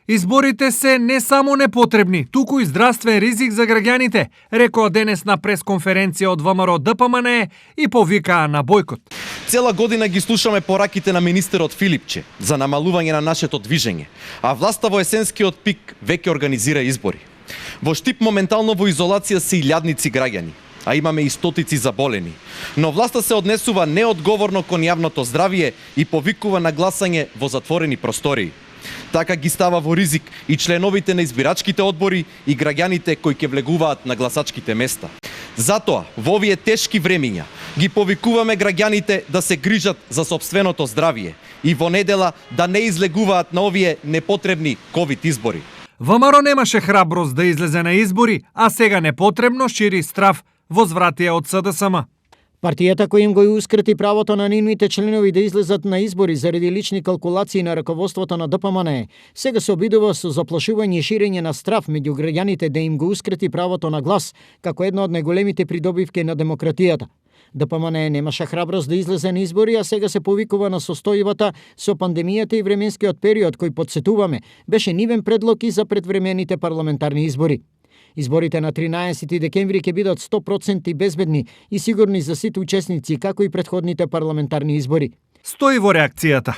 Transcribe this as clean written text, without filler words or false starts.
Изборите се не само непотребни, туку и здравствен ризик за граѓаните, рекоа денес на пресконференција од ВМРО ДПМНЕ и повикаа на бойкот. Цела година ги слушаме пораките на министерот Филипче за намалување на нашето движење, а власта во есенскиот пик веќе организира избори. Во Штип моментално во изолација се илјадници граѓани, а имаме и стотици заболени. Но власта се однесува неодговорно кон јавното здравје и повикува на гласање во затворени простории. Така ги става во ризик и членовите на избирачките одбори и граѓаните кои ќе влегуваат на гласачките места. Затоа, во овие тешки времиња, ги повикуваме граѓаните да се грижат за сопственото здравје и во недела да не излегуваат на овие непотребни ковид избори. ВМРО немаше храброст да излезе на избори, а сега непотребно шири страв во звратија од СДСМ. Партијата која им го ускрати правото на нивните членови да излезат на избори заради лични калкулации на раководството на ДПМНЕ, сега се обидува со заплашување и ширење на страв меѓу граѓаните да им го ускрати правото на глас, како една од најголемите придобивки на демократијата. ДПМНЕ немаше храброст да излезе на избори, а сега се повикува на состојбата со пандемијата и временскиот период кој подсетуваме беше нивен предлог и за предвремените парламентарни избори. Изборите на 13 декември ќе бидат 100% безбедни и сигурни за сите учесници, како и претходните парламентарни избори. Стои во реакцијата.